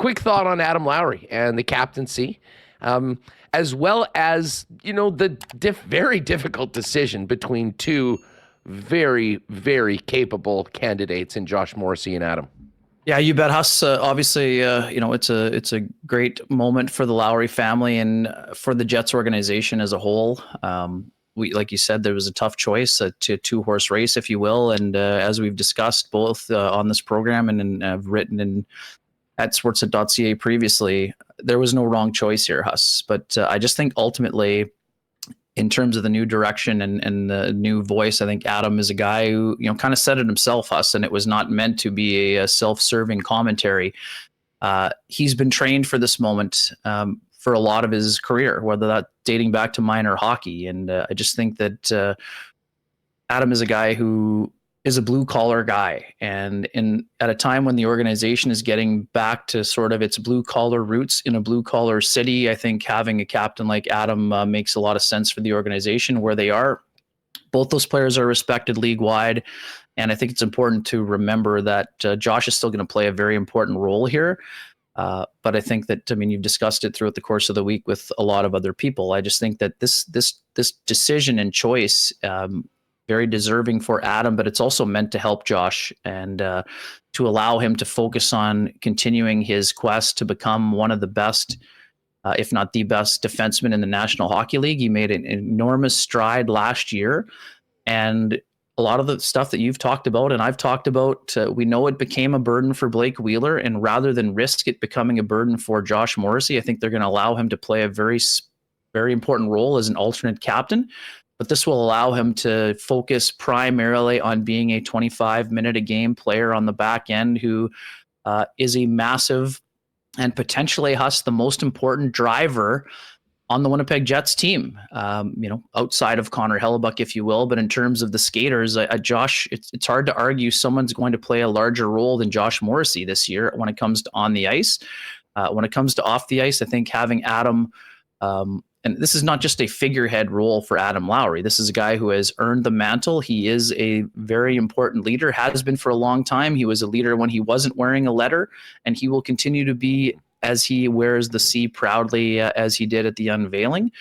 quick thought on Adam Lowry and the captaincy, as well as, the very difficult decision between two very, very capable candidates in Josh Morrissey and Adam. Yeah, you bet, Huss. Obviously, it's a great moment for the Lowry family and for the Jets organization as a whole. Like you said, there was a tough choice, a two-horse race, if you will. And as we've discussed both on this program and have written at sportsnet.ca previously, there was no wrong choice here, Huss. But I just think ultimately, in terms of the new direction and the new voice, I think Adam is a guy who, kind of said it himself, Huss, and it was not meant to be a self-serving commentary. He's been trained for this moment for a lot of his career, whether that dating back to minor hockey. And I just think that Adam is a guy who is a blue collar guy. And at a time when the organization is getting back to sort of its blue collar roots in a blue collar city, I think having a captain like Adam makes a lot of sense for the organization where they are. Both those players are respected league wide. And I think it's important to remember that Josh is still going to play a very important role here. But I think that, you've discussed it throughout the course of the week with a lot of other people. I just think that this decision and choice, very deserving for Adam, but it's also meant to help Josh and to allow him to focus on continuing his quest to become one of the best, if not the best defenseman in the National Hockey League. He made an enormous stride last year, and a lot of the stuff that you've talked about and I've talked about, we know it became a burden for Blake Wheeler, and rather than risk it becoming a burden for Josh Morrissey, I think they're going to allow him to play a very, very important role as an alternate captain. But this will allow him to focus primarily on being a 25-minute-a-game player on the back end who is a massive and potentially, Huss, the most important driver on the Winnipeg Jets team, outside of Connor Hellebuyck, if you will. But in terms of the skaters, Josh, it's hard to argue someone's going to play a larger role than Josh Morrissey this year when it comes to on the ice. When it comes to off the ice, I think having Adam, and this is not just a figurehead role for Adam Lowry. This is a guy who has earned the mantle. He is a very important leader, has been for a long time. He was a leader when he wasn't wearing a letter, and he will continue to be as he wears the C proudly, as he did at the unveiling.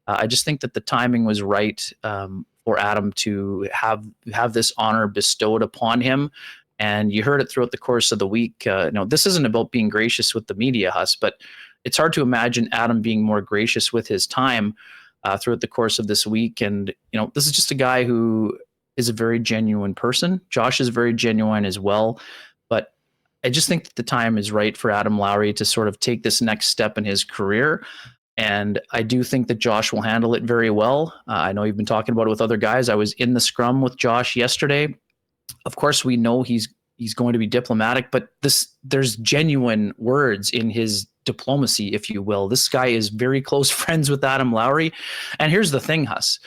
I just think that the timing was right for Adam to have this honor bestowed upon him. And you heard it throughout the course of the week. This isn't about being gracious with the media, Huss, but it's hard to imagine Adam being more gracious with his time throughout the course of this week. And, this is just a guy who is a very genuine person. Josh is very genuine as well. But I just think that the time is right for Adam Lowry to sort of take this next step in his career. And I do think that Josh will handle it very well. I know you've been talking about it with other guys. I was in the scrum with Josh yesterday. Of course, we know he's going to be diplomatic, but there's genuine words in his diplomacy, if you will. This guy is very close friends with Adam Lowry. And here's the thing, Huss.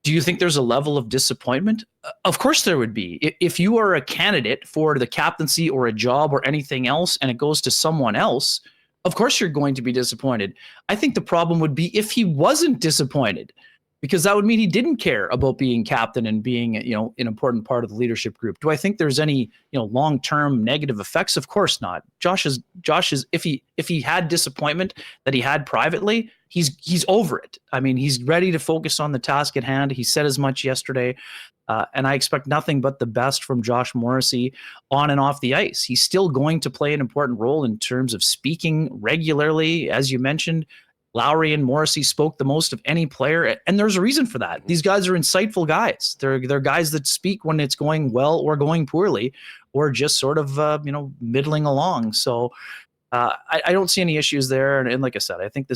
Do you think there's a level of disappointment? Of course there would be. If you are a candidate for the captaincy or a job or anything else and it goes to someone else, of course you're going to be disappointed. I think the problem would be if he wasn't disappointed, because that would mean he didn't care about being captain and being, an important part of the leadership group. Do I think there's any, long-term negative effects? Of course not. Josh is if he had disappointment that he had privately, he's over it. He's ready to focus on the task at hand. He said as much yesterday. And I expect nothing but the best from Josh Morrissey on and off the ice. He's still going to play an important role in terms of speaking regularly, as you mentioned. Lowry and Morrissey spoke the most of any player, and there's a reason for that. These guys are insightful guys. They're guys that speak when it's going well or going poorly, or just sort of middling along. So I don't see any issues there. And like I said, I think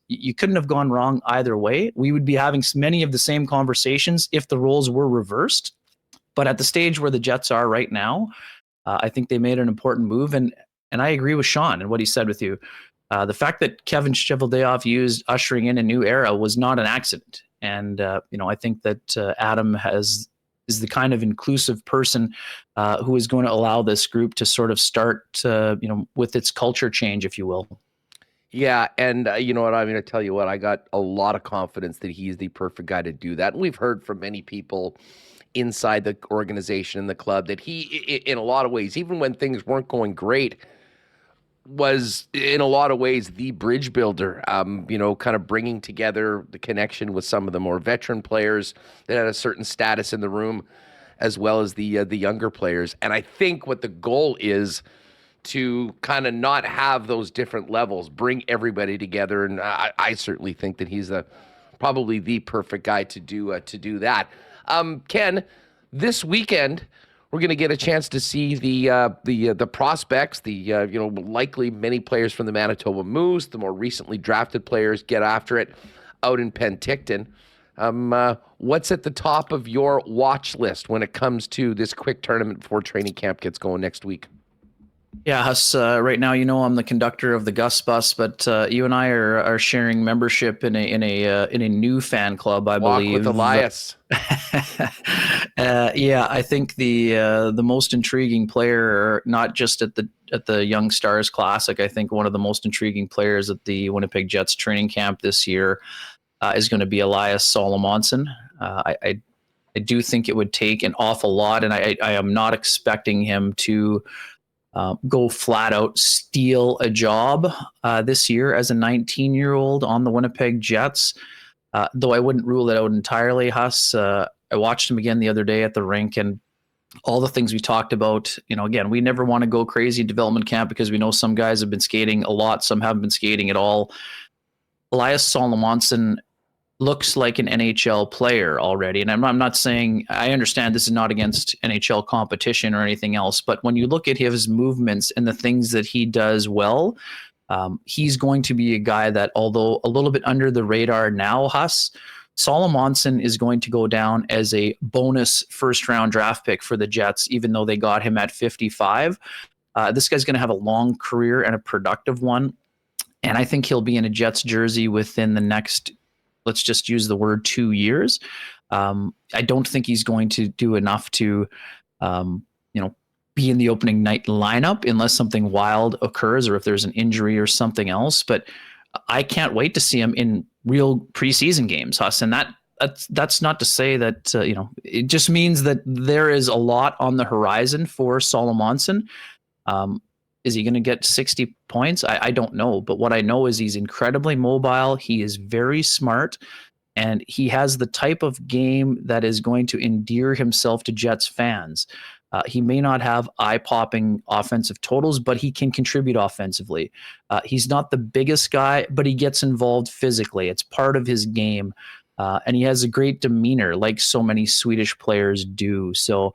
you couldn't have gone wrong either way. We would be having many of the same conversations if the roles were reversed. But at the stage where the Jets are right now, I think they made an important move. And I agree with Sean and what he said with you. The fact that Kevin Cheveldayoff used ushering in a new era was not an accident. And, I think that Adam is the kind of inclusive person who is going to allow this group to sort of start, with its culture change, if you will. Yeah, and you know what, I'm going to tell you what, I got a lot of confidence that he's the perfect guy to do that. And we've heard from many people inside the organization and the club that he, in a lot of ways, even when things weren't going great, was in a lot of ways the bridge builder, kind of bringing together the connection with some of the more veteran players that had a certain status in the room, as well as the younger players. And I think what the goal is to kind of not have those different levels, bring everybody together. And I certainly think that he's probably the perfect guy to do that. Ken, this weekend we're going to get a chance to see the prospects, likely many players from the Manitoba Moose, the more recently drafted players get after it out in Penticton. What's at the top of your watch list when it comes to this quick tournament before training camp gets going next week? Yeah, Huss, right now, I'm the conductor of the Gus Bus, but you and I are sharing membership in a new fan club, I Walk believe. with Elias. Yeah, I think the most intriguing player, not just at the Young Stars Classic, I think one of the most intriguing players at the Winnipeg Jets training camp this year is going to be Elias Salomonson. I do think it would take an awful lot, and I am not expecting him to go flat out steal a job this year as a 19-year-old on the Winnipeg Jets, though I wouldn't rule it out entirely, Huss. I watched him again the other day at the rink, and all the things we talked about, again, we never want to go crazy development camp because we know some guys have been skating a lot, some haven't been skating at all. Elias Salomonson looks like an NHL player already. And I'm not saying, I understand this is not against NHL competition or anything else, but when you look at his movements and the things that he does well, he's going to be a guy that, although a little bit under the radar now, Huss, Salomonson is going to go down as a bonus first-round draft pick for the Jets, even though they got him at 55. This guy's going to have a long career and a productive one. And I think he'll be in a Jets jersey within the next, let's just use the word, 2 years. I don't think he's going to do enough to, be in the opening night lineup unless something wild occurs or if there's an injury or something else. But I can't wait to see him in real preseason games, Huss. And that's not to say that, it just means that there is a lot on the horizon for Salomonson. Is he going to get 60 points? I don't know. But what I know is he's incredibly mobile. He is very smart. And he has the type of game that is going to endear himself to Jets fans. He may not have eye-popping offensive totals, but he can contribute offensively. He's not the biggest guy, but he gets involved physically. It's part of his game. And he has a great demeanor, like so many Swedish players do. So,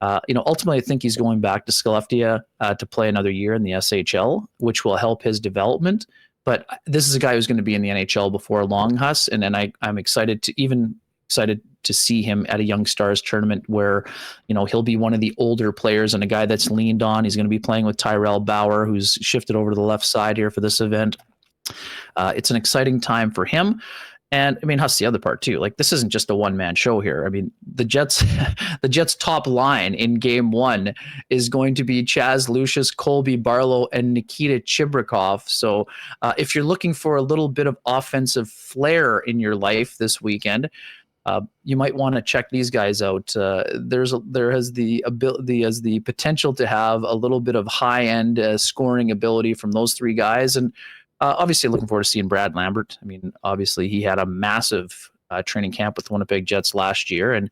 ultimately, I think he's going back to Skellefteå to play another year in the SHL, which will help his development. But this is a guy who's going to be in the NHL before long, Huss. And then I'm excited to see him at a Young Stars tournament where, he'll be one of the older players and a guy that's leaned on. He's going to be playing with Tyrell Bauer, who's shifted over to the left side here for this event. It's an exciting time for him. And I mean, Huss, the other part too, like this isn't just a one-man show here. I mean, the Jets top line in game one is going to be Chaz Lucius, Colby Barlow, and Nikita Chibrikov. So if you're looking for a little bit of offensive flair in your life this weekend, you might want to check these guys out. There has the potential to have a little bit of high-end scoring ability from those three guys. And obviously looking forward to seeing Brad Lambert. I mean, obviously he had a massive training camp with Winnipeg Jets last year. And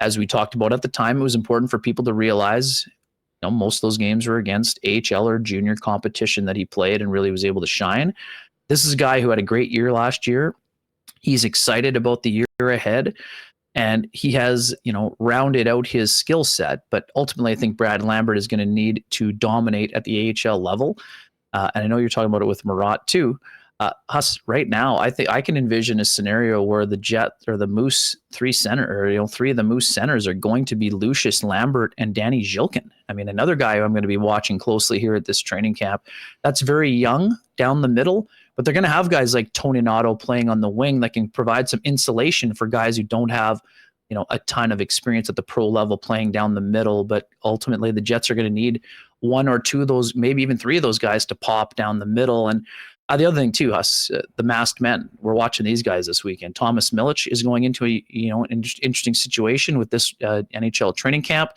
as we talked about at the time, it was important for people to realize, most of those games were against AHL or junior competition that he played and really was able to shine. This is a guy who had a great year last year. He's excited about the year ahead. And he has, rounded out his skill set. But ultimately, I think Brad Lambert is going to need to dominate at the AHL level. And I know you're talking about it with Murat too. Huss, right now, I think I can envision a scenario where the Jet or the Moose three of the Moose centers are going to be Lucius Lambert and Danny Zhilkin. I mean, another guy who I'm going to be watching closely here at this training camp. That's very young down the middle, but they're going to have guys like Tony Nato playing on the wing that can provide some insulation for guys who don't have, a ton of experience at the pro level playing down the middle. But ultimately, the Jets are going to need one or two of those, maybe even three of those guys to pop down the middle. And The other thing too, the masked men, we're watching these guys this weekend. Thomas Milic is going into an interesting situation with this NHL training camp.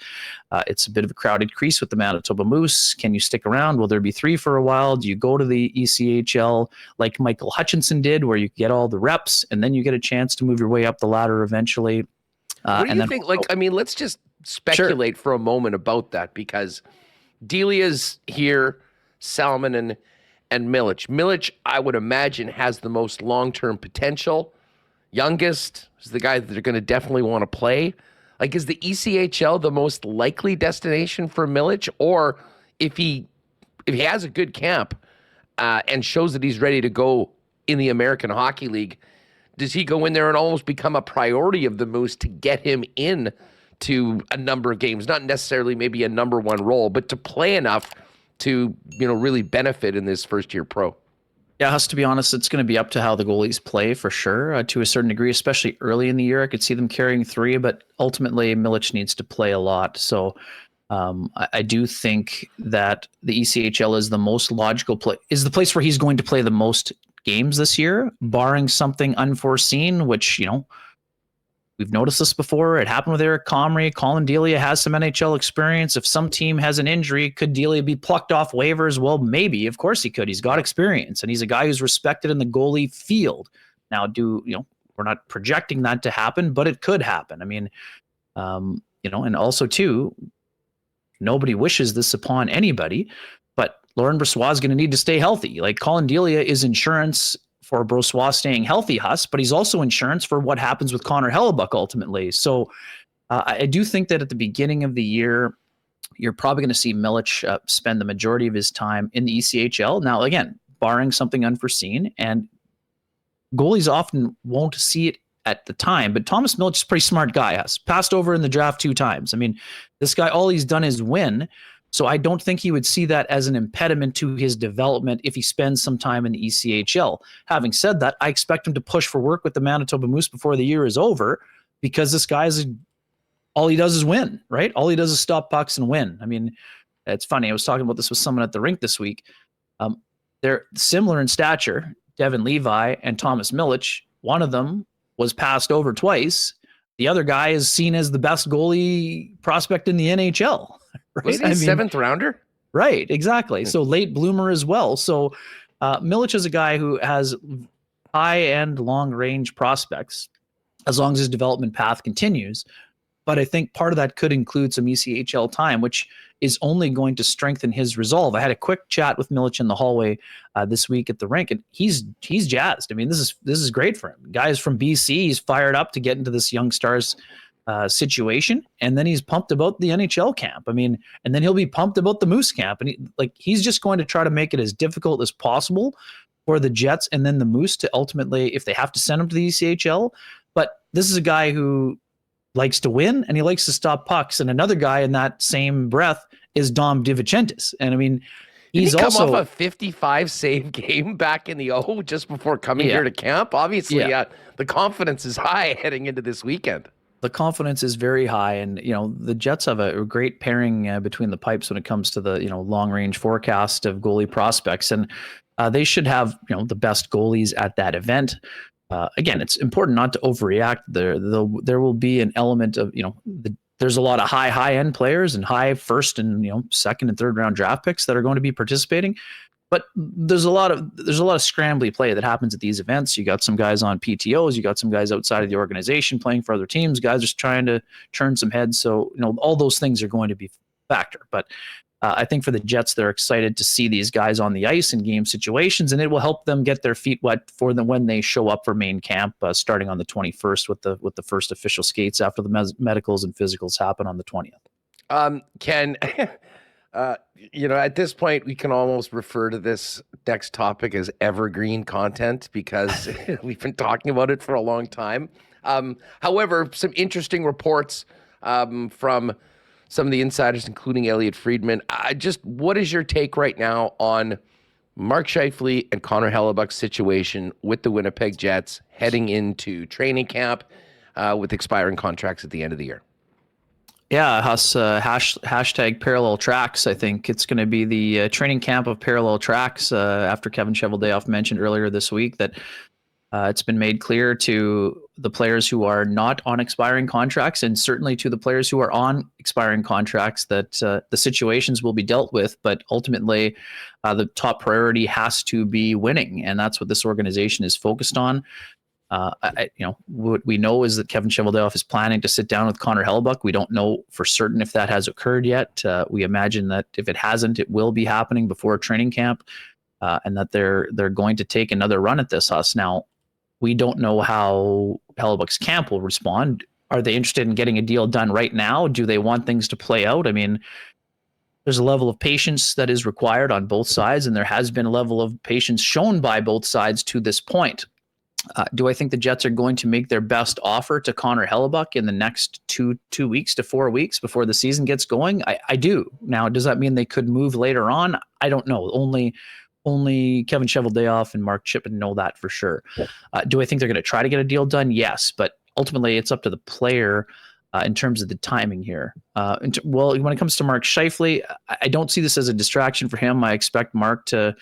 It's a bit of a crowded crease with the Manitoba Moose. Can you stick around? Will there be 3 for a while? Do you go to the ECHL like Michael Hutchinson did, where you get all the reps and then you get a chance to move your way up the ladder eventually? What do you think? Let's just speculate for a moment about that, because Delia's here, Salmon and Milic. Milic, I would imagine, has the most long-term potential. Youngest is the guy that they're going to definitely want to play. Like, is the ECHL the most likely destination for Milic? Or if he has a good camp and shows that he's ready to go in the American Hockey League, does he go in there and almost become a priority of the Moose to get him in to a number of games? Not necessarily maybe a number one role, but to play enough to, really benefit in this first-year pro. Yeah, it has to be honest, it's going to be up to how the goalies play for sure, to a certain degree, especially early in the year. I could see them carrying 3, but ultimately Milic needs to play a lot. So I do think that the ECHL is the most logical is the place where he's going to play the most games this year, barring something unforeseen, which, we've noticed this before. It happened with Eric Comrie. Colin Delia has some NHL experience. If some team has an injury, could Delia be plucked off waivers? Well, maybe. Of course he could. He's got experience, and he's a guy who's respected in the goalie field. Now, we're not projecting that to happen, but it could happen. I mean, and also too, nobody wishes this upon anybody, but Laurent Brossoit is going to need to stay healthy. Like, Colin Delia is insurance for Brossoit staying healthy, but he's also insurance for what happens with Connor Hellebuyck ultimately. So I do think that at the beginning of the year, you're probably going to see Milic spend the majority of his time in the ECHL. Now, again, barring something unforeseen, and goalies often won't see it at the time, but Thomas Milic is a pretty smart guy. Has passed over in the draft 2 times. I mean, this guy, all he's done is win. So I don't think he would see that as an impediment to his development if he spends some time in the ECHL. Having said that, I expect him to push for work with the Manitoba Moose before the year is over, because this guy all he does is win, right? All he does is stop pucks and win. I mean, it's funny. I was talking about this with someone at the rink this week. They're similar in stature, Devin Levi and Thomas Milic. One of them was passed over twice. The other guy is seen as the best goalie prospect in the NHL. Right? Was he a 7th rounder? Right, exactly. So late bloomer as well. So Milic is a guy who has high and long range prospects as long as his development path continues. But I think part of that could include some ECHL time, which is only going to strengthen his resolve. I had a quick chat with Milic in the hallway this week at the rink, and he's jazzed. I mean, this is great for him. Guys from BC, he's fired up to get into this Young Stars situation, and then he's pumped about the NHL camp. I mean, and then he'll be pumped about the Moose camp, and he's just going to try to make it as difficult as possible for the Jets and then the Moose to ultimately, if they have to send him to the ECHL. But this is a guy who likes to win and he likes to stop pucks. And another guy in that same breath is Dom DiVincentis. And I mean, he's also come off a 55 save game back in the O just before coming here to camp. Obviously, the confidence is high heading into this weekend. The confidence is very high, and the Jets have a great pairing between the pipes when it comes to the long range forecast of goalie prospects, and they should have the best goalies at that event. Again, it's important not to overreact. There will be an element of there's a lot of high end players and high first and second and third round draft picks that are going to be participating. But there's a lot of scrambly play that happens at these events. You got some guys on PTOs, you got some guys outside of the organization playing for other teams, guys just trying to turn some heads. So, all those things are going to be a factor. But I think for the Jets, they're excited to see these guys on the ice in game situations, and it will help them get their feet wet for them when they show up for main camp starting on the 21st with the first official skates after the medicals and physicals happen on the 20th. Ken, at this point, we can almost refer to this next topic as evergreen content because we've been talking about it for a long time. However, some interesting reports from some of the insiders, including Elliot Friedman. What is your take right now on Mark Scheifele and Connor Hellebuyck's situation with the Winnipeg Jets heading into training camp with expiring contracts at the end of the year? Yeah, hashtag parallel tracks. I think it's going to be the training camp of parallel tracks after Kevin Cheveldayoff mentioned earlier this week that it's been made clear to the players who are not on expiring contracts and certainly to the players who are on expiring contracts that the situations will be dealt with, but ultimately the top priority has to be winning. And that's what this organization is focused on. What we know is that Kevin Cheveldayoff is planning to sit down with Connor Hellebuyck. We don't know for certain if that has occurred yet. We imagine that if it hasn't, it will be happening before training camp, and that they're going to take another run at this. Now, we don't know how Hellebuyck's camp will respond. Are they interested in getting a deal done right now? Do they want things to play out? I mean, there's a level of patience that is required on both sides, and there has been a level of patience shown by both sides to this point. Do I think the Jets are going to make their best offer to Connor Hellebuyck in the next 2 weeks to 4 weeks before the season gets going? I do. Now, does that mean they could move later on? I don't know. Only Kevin Cheveldayoff and Mark Chippen know that for sure. Do I think they're going to try to get a deal done? Yes, but ultimately it's up to the player in terms of the timing here. Well, when it comes to Mark Scheifele, I don't see this as a distraction for him. I expect Mark to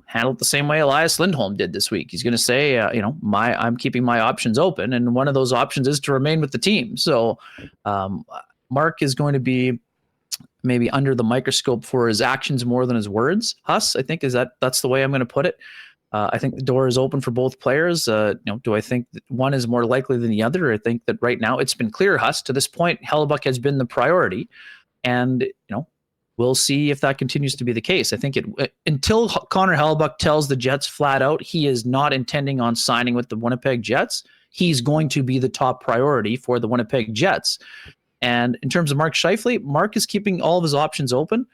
handle it the same way Elias Lindholm did this week. He's going to say, I'm keeping my options open, and one of those options is to remain with the team. So Mark is going to be maybe under the microscope for his actions more than his words. Huss, I think that's the way I'm going to put it. I think the door is open for both players. Do I think that one is more likely than the other? I think that right now it's been clear, Huss, to this point, Hellebuyck has been the priority, and we'll see if that continues to be the case. I think until Connor Hellebuyck tells the Jets flat out he is not intending on signing with the Winnipeg Jets, he's going to be the top priority for the Winnipeg Jets. And in terms of Mark Scheifele, Mark is keeping all of his options open.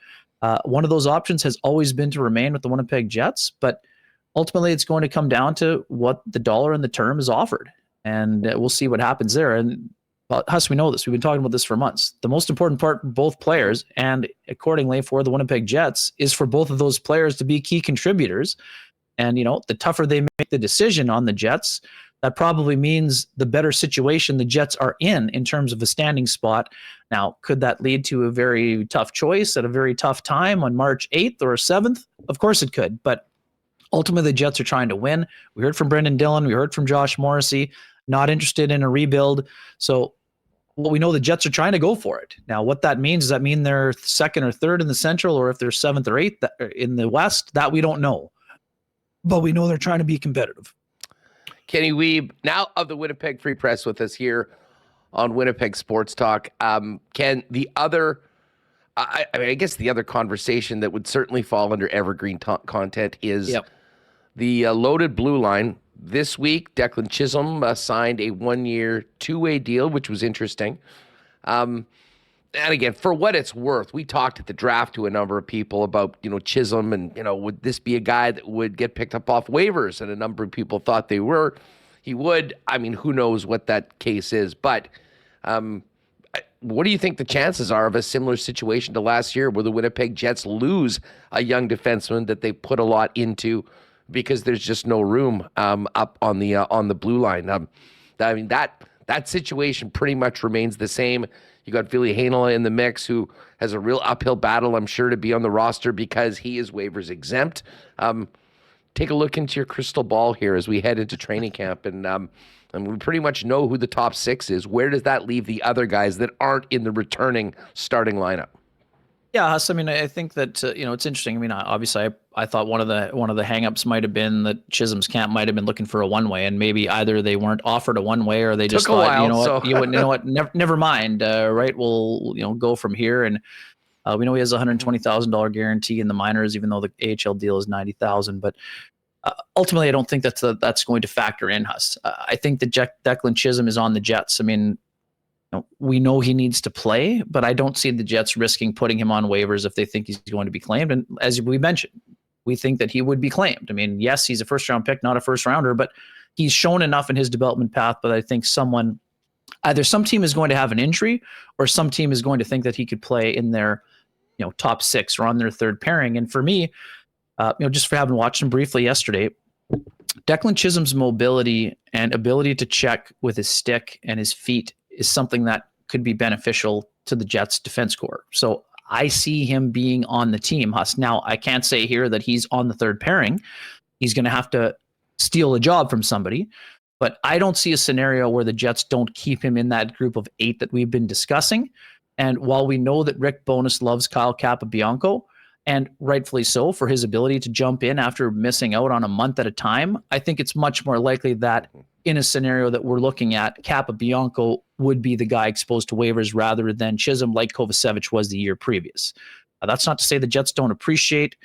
One of those options has always been to remain with the Winnipeg Jets, but ultimately it's going to come down to what the dollar and the term is offered. And we'll see what happens there. And Huss, we know this. We've been talking about this for months. The most important part for both players, and accordingly for the Winnipeg Jets, is for both of those players to be key contributors. And, the tougher they make the decision on the Jets, that probably means the better situation the Jets are in terms of a standing spot. Now, could that lead to a very tough choice at a very tough time on March 8th or 7th? Of course it could. But ultimately, the Jets are trying to win. We heard from Brendan Dillon. We heard from Josh Morrissey, not interested in a rebuild. So, we know the Jets are trying to go for it. Now, what that means, does that mean they're second or third in the Central, or if they're seventh or eighth in the West? That we don't know. But we know they're trying to be competitive. Kenny Wiebe, now of the Winnipeg Free Press, with us here on Winnipeg Sports Talk. Ken, the other, I guess the other conversation that would certainly fall under evergreen content is the loaded blue line. This week, Declan Chisholm signed a 1-year, 2-way deal, which was interesting. And again, for what it's worth, we talked at the draft to a number of people about, Chisholm and, would this be a guy that would get picked up off waivers? And a number of people thought he would. I mean, who knows what that case is. But what do you think the chances are of a similar situation to last year where the Winnipeg Jets lose a young defenseman that they put a lot into because there's just no room up on the blue line? I mean, that situation pretty much remains the same. You got Ville Heinola in the mix, who has a real uphill battle, I'm sure, to be on the roster because he is waivers exempt. Take a look into your crystal ball here as we head into training camp, and we pretty much know who the top 6 is. Where does that leave the other guys that aren't in the returning starting lineup? Yeah, I mean, I think that it's interesting. I mean, obviously, I thought one of the hangups might have been that Chisholm's camp might have been looking for a 1-way, and maybe either they weren't offered a 1-way or they just thought, you know what, never mind, right? We'll go from here. And we know he has a $120,000 guarantee in the minors, even though the AHL deal is $90,000. But ultimately, I don't think that's going to factor in us. I think that Declan Chisholm is on the Jets. I mean, we know he needs to play, but I don't see the Jets risking putting him on waivers if they think he's going to be claimed. And as we mentioned, we think that he would be claimed. I mean, yes, he's a first-round pick, not a first-rounder, but he's shown enough in his development path. But I think either some team is going to have an injury, or some team is going to think that he could play in their, top 6 or on their third pairing. And for me, just for having watched him briefly yesterday, Declan Chisholm's mobility and ability to check with his stick and his feet is something that could be beneficial to the Jets defense corps. So I see him being on the team, Huss. Now, I can't say here that he's on the third pairing. He's going to have to steal a job from somebody. But I don't see a scenario where the Jets don't keep him in that group of 8 that we've been discussing. And while we know that Rick Bowness loves Kyle Capobianco, and rightfully so for his ability to jump in after missing out on a month at a time, I think it's much more likely that in a scenario that we're looking at, Capobianco would be the guy exposed to waivers rather than Chisholm like Kovacevic was the year previous. That's not to say the Jets don't appreciate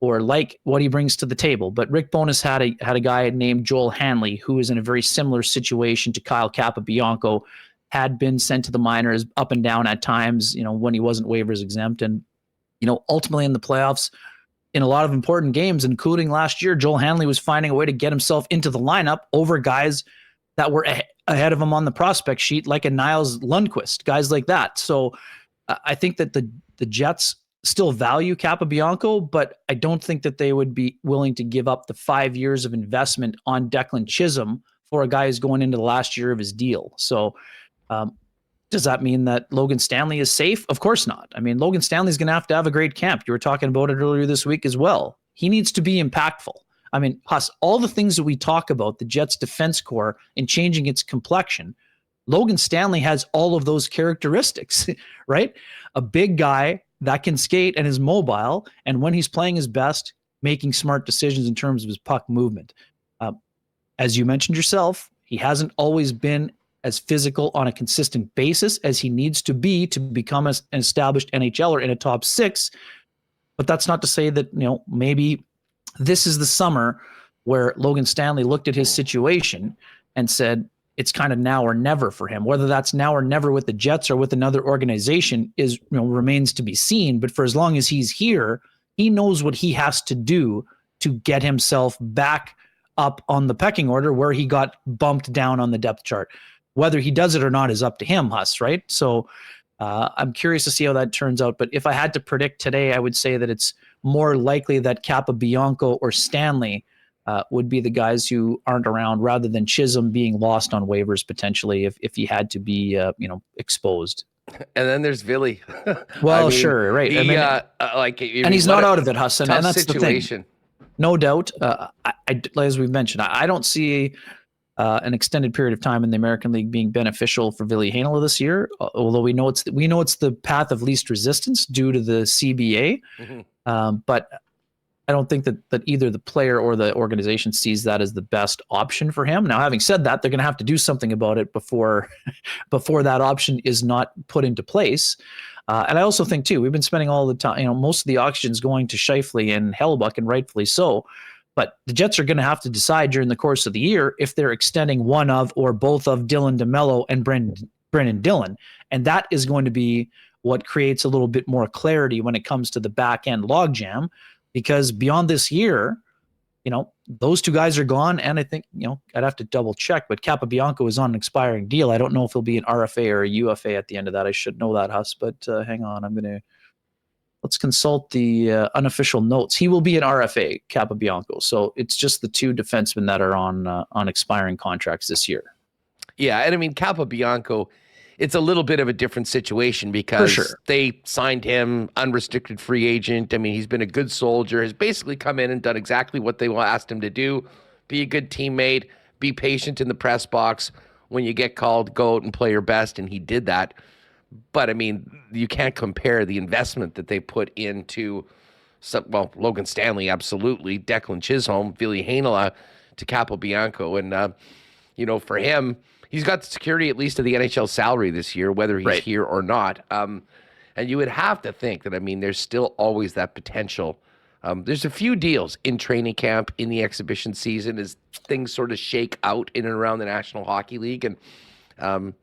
or like what he brings to the table. But Rick Bowness had a guy named Joel Hanley, who is in a very similar situation to Kyle Capobianco, had been sent to the minors up and down at times, when he wasn't waivers exempt. And, ultimately in the playoffs, in a lot of important games, including last year, Joel Hanley was finding a way to get himself into the lineup over guys that were ahead of him on the prospect sheet, like a Niles Lundqvist, guys like that. So I think that the Jets still value Capobianco, but I don't think that they would be willing to give up the 5 years of investment on Declan Chisholm for a guy who's going into the last year of his deal. So does that mean that Logan Stanley is safe? Of course not. I mean, Logan Stanley's going to have a great camp. You were talking about it earlier this week as well. He needs to be impactful. I mean, Huss, all the things that we talk about, the Jets defense corps and changing its complexion, Logan Stanley has all of those characteristics, right? A big guy that can skate and is mobile, and when he's playing his best, making smart decisions in terms of his puck movement. As you mentioned yourself, he hasn't always been as physical on a consistent basis as he needs to be to become an established NHLer in a top 6. But that's not to say that, maybe this is the summer where Logan Stanley looked at his situation and said, it's kind of now or never for him. Whether that's now or never with the Jets or with another organization is, remains to be seen. But for as long as he's here, he knows what he has to do to get himself back up on the pecking order where he got bumped down on the depth chart. Whether he does it or not is up to him, Huss, right? So I'm curious to see how that turns out. But if I had to predict today, I would say that it's more likely that Capobianco or Stanley would be the guys who aren't around rather than Chisholm being lost on waivers potentially if he had to be, exposed. And then there's Billy. Well, sure, right. And he's not out of it, Huss, and that's situation. The thing. No doubt. As we've mentioned, I don't see an extended period of time in the American League being beneficial for Ville Heinola this year. Although we know it's the path of least resistance due to the CBA, but I don't think that either the player or the organization sees that as the best option for him. Now, having said that, they're going to have to do something about it before that option is not put into place. And I also think too, we've been spending all the time, most of the oxygen's going to Scheifele and Hellebuyck, and rightfully so. But the Jets are going to have to decide during the course of the year if they're extending one of or both of Dylan DeMello and Brendan Dillon. And that is going to be what creates a little bit more clarity when it comes to the back end logjam, because beyond this year, those two guys are gone. And I think, I'd have to double check, but Capobianco is on an expiring deal. I don't know if he'll be an RFA or a UFA at the end of that. I should know that, Huss, but hang on. Let's consult the unofficial notes. He will be an RFA, Capobianco. So it's just the two defensemen that are on expiring contracts this year. Yeah, and I mean, Capobianco, it's a little bit of a different situation because they signed him unrestricted free agent. I mean, he's been a good soldier, has basically come in and done exactly what they asked him to do, be a good teammate, be patient in the press box. When you get called, go out and play your best, and he did that. But, I mean, you can't compare the investment that they put into, Logan Stanley, absolutely, Declan Chisholm, Ville Heinola, to Capobianco. And, for him, he's got the security at least of the NHL salary this year, whether he's here or not. And you would have to think that, there's still always that potential. There's a few deals in training camp, in the exhibition season, as things sort of shake out in and around the National Hockey League. And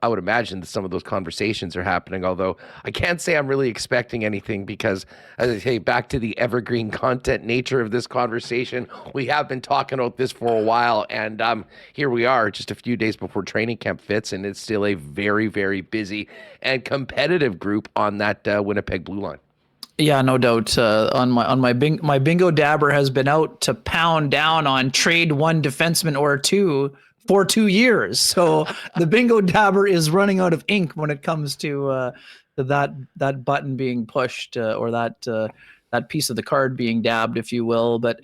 I would imagine that some of those conversations are happening, although I can't say I'm really expecting anything because, as I say, back to the evergreen content nature of this conversation, we have been talking about this for a while, and here we are just a few days before training camp fits, and it's still a very, very busy and competitive group on that Winnipeg blue line. Yeah, no doubt. My bingo dabber has been out to pound down on trade one defenseman or two for 2 years. So the bingo dabber is running out of ink when it comes to that button being pushed or that piece of the card being dabbed, if you will. But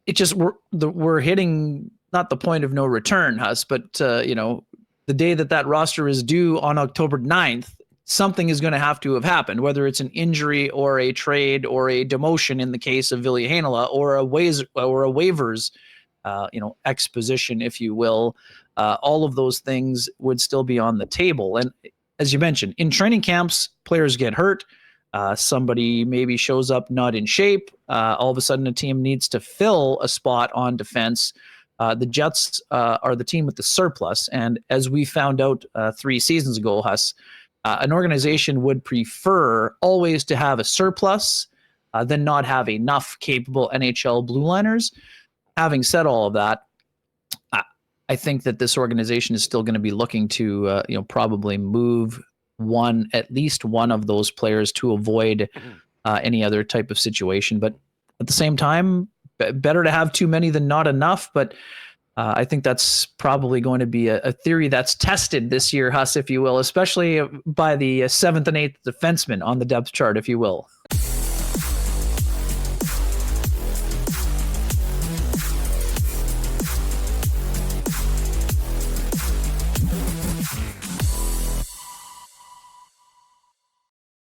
it just we're hitting not the point of no return, Huss, but the day that roster is due on October 9th, something is going to have to have happened, whether it's an injury or a trade or a demotion in the case of Ville Heinola, or a waivers exposition, if you will. All of those things would still be on the table. And as you mentioned, in training camps, players get hurt. Somebody maybe shows up not in shape. All of a sudden, a team needs to fill a spot on defense. The Jets are the team with the surplus. And as we found out 3 seasons ago, Huss, an organization would prefer always to have a surplus than not have enough capable NHL blue liners. Having said all of that, I think that this organization is still going to be looking to probably move at least one of those players to avoid any other type of situation. But at the same time, better to have too many than not enough. But I think that's probably going to be a theory that's tested this year, Huss, if you will, especially by the 7th and 8th defensemen on the depth chart, if you will.